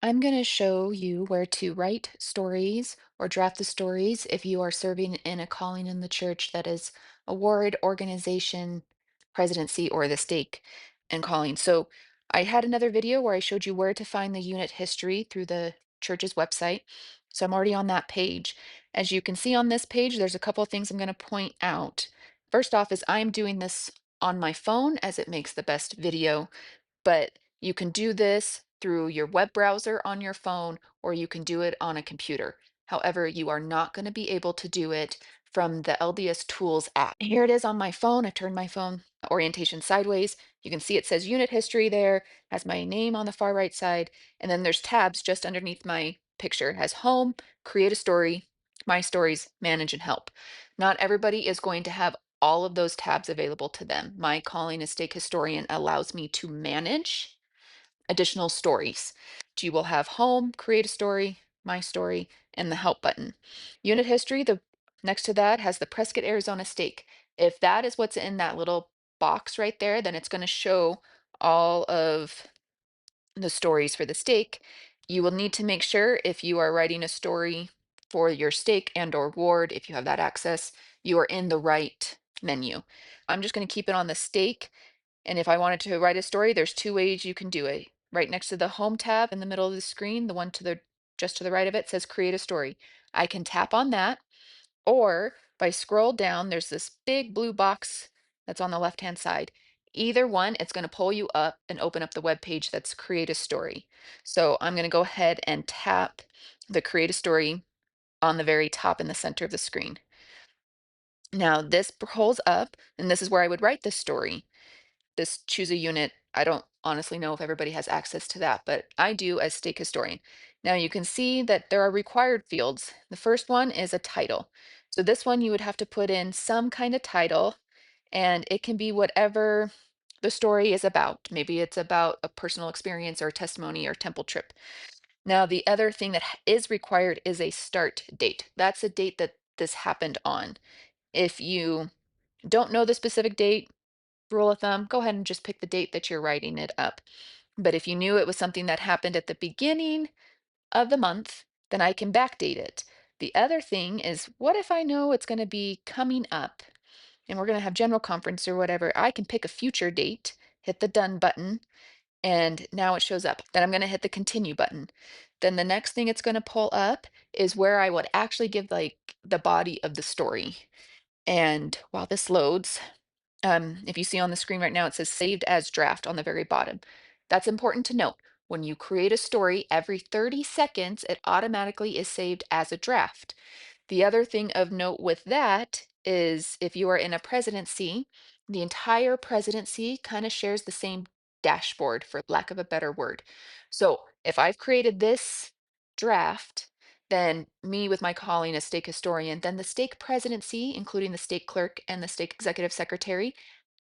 I'm going to show you where to write stories or draft the stories if you are serving in a calling in the church that is a ward, organization, presidency, or the stake and calling. So I had another video where I showed you where to find the unit history through the church's website. So I'm already on that page. As you can see on this page, there's a couple of things I'm going to point out. First off is I'm doing this on my phone as it makes the best video, but you can do this through your web browser on your phone, or you can do it on a computer. However, you are not going to be able to do it from the LDS Tools app. Here it is on my phone. I turned my phone orientation sideways. You can see it says unit history there, has my name on the far right side, and then there's tabs just underneath my picture. It has home, create a story, my stories, manage and help. Not everybody is going to have all of those tabs available to them. My calling a stake historian allows me to manage additional stories. You will have home, create a story, my story, and the help button. Unit history, the next to that has the Prescott, Arizona stake. If that is what's in that little box right there, then it's going to show all of the stories for the stake. You will need to make sure if you are writing a story for your stake and or ward, if you have that access, you are in the right menu. I'm just going to keep it on the stake. And if I wanted to write a story, there's two ways you can do it. Right next to the home tab in the middle of the screen, the one to the just to the right of it says create a story. I can tap on that, or if I scroll down, there's this big blue box that's on the left-hand side. Either one, it's going to pull you up and open up the web page that's create a story. So I'm going to go ahead and tap the create a story on the very top in the center of the screen. Now this pulls up, and this is where I would write this story. This choose a unit. I don't honestly know if everybody has access to that, but I do as stake historian. Now you can see that there are required fields. The first one is a title. So this one you would have to put in some kind of title, and it can be whatever the story is about. Maybe it's about a personal experience or a testimony or temple trip. Now the other thing that is required is a start date. That's a date that this happened on. If you don't know the specific date, rule of thumb, go ahead and just pick the date that you're writing it up. But if you knew it was something that happened at the beginning of the month, then I can backdate it. The other thing is, what if I know it's going to be coming up and we're going to have general conference or whatever? I can pick a future date, hit the done button, and now it shows up. Then I'm going to hit the continue button. Then the next thing it's going to pull up is where I would actually give like the body of the story. And while this loads, if you see on the screen right now, it says saved as draft on the very bottom. That's important to note. When you create a story, every 30 seconds, it automatically is saved as a draft. The other thing of note with that is if you are in a presidency, the entire presidency kind of shares the same dashboard, for lack of a better word. So if I've created this draft, then me with my calling as stake historian, then the stake presidency, including the stake clerk and the stake executive secretary,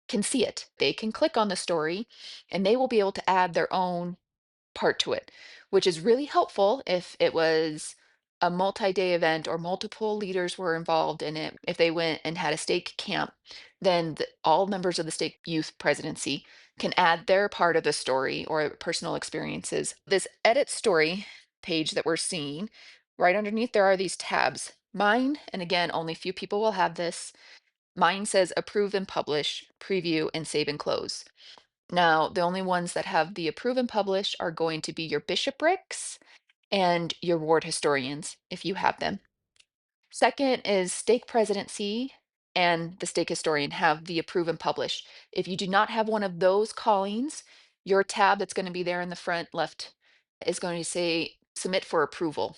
can see it. They can click on the story and they will be able to add their own part to it, which is really helpful if it was a multi-day event or multiple leaders were involved in it. If they went and had a stake camp, then all members of the stake youth presidency can add their part of the story or personal experiences. This edit story page that we're seeing, right underneath there are these tabs. Mine, and again, only few people will have this. Mine says approve and publish, preview, and save and close. Now, the only ones that have the approve and publish are going to be your bishoprics and your ward historians, if you have them. Second is stake presidency and the stake historian have the approve and publish. If you do not have one of those callings, your tab that's going to be there in the front left is going to say submit for approval.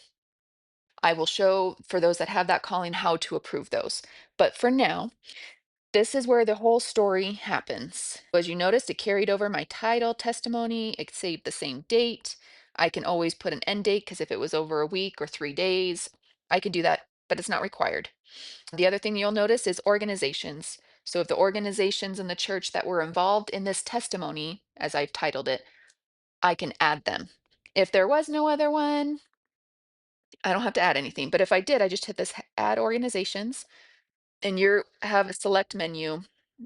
I will show for those that have that calling how to approve those. But for now, this is where the whole story happens. As you noticed, it carried over my title, testimony, it saved the same date. I can always put an end date because if it was over a week or 3 days, I can do that, but it's not required. The other thing you'll notice is organizations. So if the organizations in the church that were involved in this testimony, as I've titled it, I can add them. If there was no other one, I don't have to add anything. But if I did, I just hit this add organizations and you have a select menu.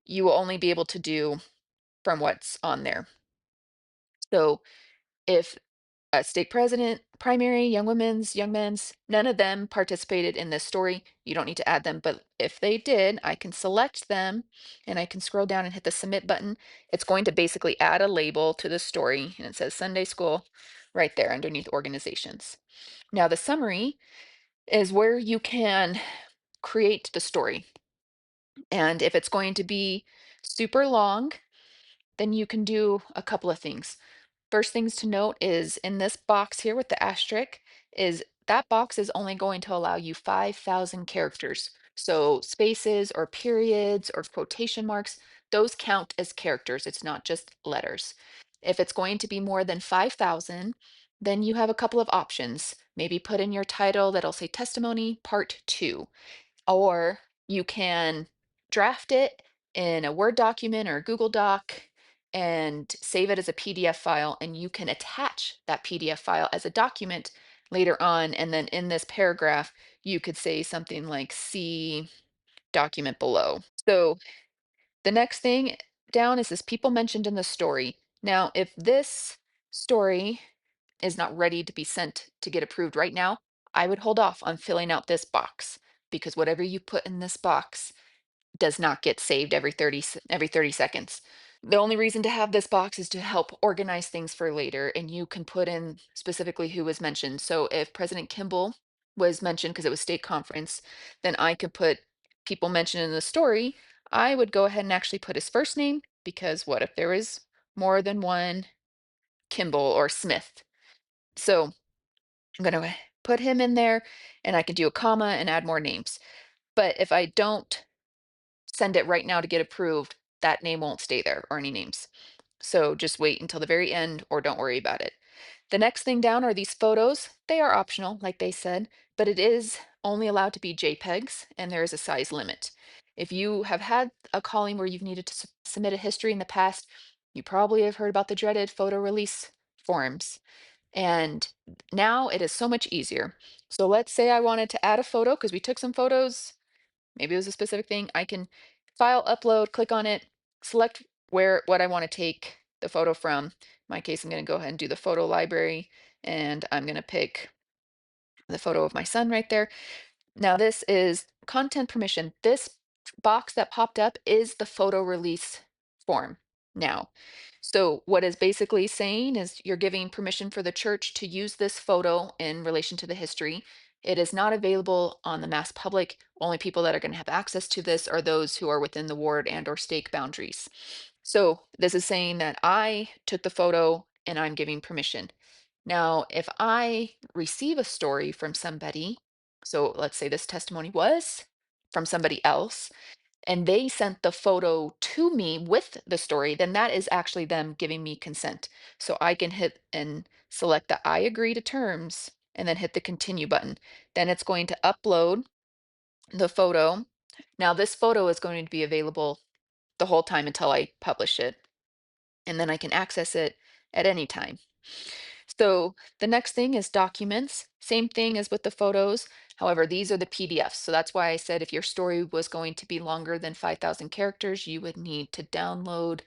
You will only be able to do from what's on there. So if Stake president, primary, young women's, young men's, none of them participated in this story. You don't need to add them, but if they did, I can select them and I can scroll down and hit the submit button. It's going to basically add a label to the story and it says Sunday school right there underneath organizations. Now, the summary is where you can create the story. And if it's going to be super long, then you can do a couple of things. First things to note is in this box here with the asterisk is that box is only going to allow you 5,000 characters. So spaces or periods or quotation marks, those count as characters. It's not just letters. If it's going to be more than 5,000, then you have a couple of options. Maybe put in your title that'll say testimony part 2, or you can draft it in a Word document or a Google Doc and save it as a PDF file, and you can attach that PDF file as a document later on. And then in this paragraph, you could say something like, see document below. So the next thing down is this people mentioned in the story. Now, if this story is not ready to be sent to get approved right now, I would hold off on filling out this box because whatever you put in this box does not get saved every 30 seconds. The only reason to have this box is to help organize things for later, and you can put in specifically who was mentioned. So if President Kimball was mentioned because it was state conference, then I could put people mentioned in the story. I would go ahead and actually put his first name because what if there was more than one Kimball or Smith? So I'm going to put him in there and I can do a comma and add more names. But if I don't send it right now to get approved, that name won't stay there or any names. So just wait until the very end or don't worry about it. The next thing down are these photos. They are optional, like they said, but it is only allowed to be JPEGs and there is a size limit. If you have had a calling where you've needed to submit a history in the past, you probably have heard about the dreaded photo release forms. And now it is so much easier. So let's say I wanted to add a photo because we took some photos. Maybe it was a specific thing. I can file, upload, click on it, select what I want to take the photo from. In my case, I'm going to go ahead and do the photo library, and I'm going to pick the photo of my son right there. Now this is content permission. This box that popped up is the photo release form now. So what is basically saying is you're giving permission for the church to use this photo in relation to the history. It is not available on the mass public. Only people that are going to have access to this are those who are within the ward and or stake boundaries. So this is saying that I took the photo and I'm giving permission. Now, if I receive a story from somebody, so let's say this testimony was from somebody else, and they sent the photo to me with the story, then that is actually them giving me consent. So I can hit and select the I agree to terms and then hit the continue button. Then it's going to upload the photo. Now, this photo is going to be available the whole time until I publish it, and then I can access it at any time. So the next thing is documents. Same thing as with the photos. However, these are the PDFs. So that's why I said if your story was going to be longer than 5,000 characters, you would need to download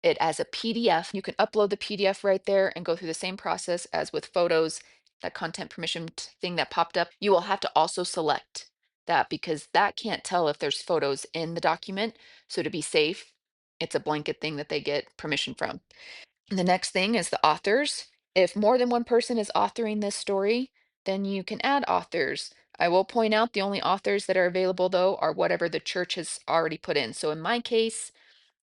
it as a PDF. You can upload the PDF right there and go through the same process as with photos. That content permission thing that popped up, you will have to also select that because that can't tell if there's photos in the document. So to be safe, it's a blanket thing that they get permission from. The next thing is the authors. If more than one person is authoring this story, then you can add authors. I will point out the only authors that are available, though, are whatever the church has already put in. So in my case,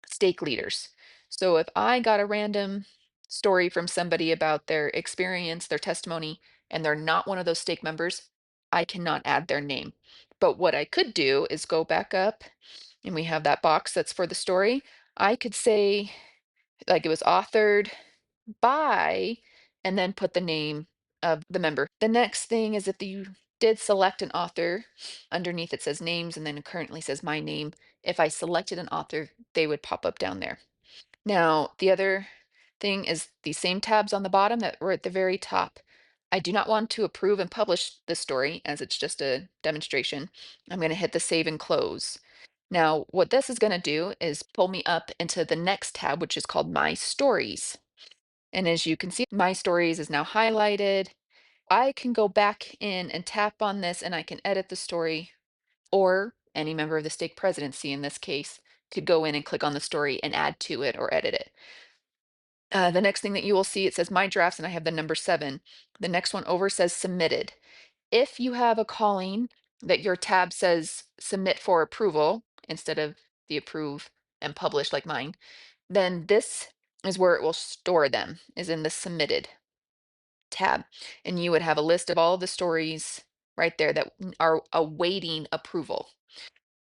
stake leaders. So if I got a random story from somebody about their experience, their testimony, and they're not one of those stake members, I cannot add their name. But what I could do is go back up and we have that box that's for the story. I could say, like, it was authored by, and then put the name of the member. The next thing is if you did select an author, underneath it says names and then it currently says my name. If I selected an author, they would pop up down there. Now, the other thing is the same tabs on the bottom that were at the very top. I do not want to approve and publish this story as it's just a demonstration. I'm going to hit the save and close. Now, what this is going to do is pull me up into the next tab, which is called My Stories. And as you can see, my stories is now highlighted. I can go back in and tap on this and I can edit the story, or any member of the stake presidency in this case could go in and click on the story and add to it or edit it. The next thing that you will see, it says my drafts and I have the number 7. The next one over says submitted. If you have a calling that your tab says submit for approval instead of the approve and publish like mine, then this is where it will store them, is in the submitted tab. And you would have a list of all the stories right there that are awaiting approval.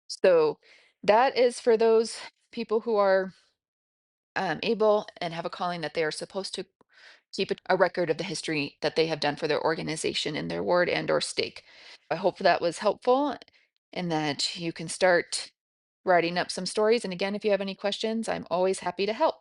So that is for those people who are able and have a calling that they are supposed to keep a record of the history that they have done for their organization in their ward and or stake. I hope that was helpful and that you can start writing up some stories. And again, if you have any questions, I'm always happy to help.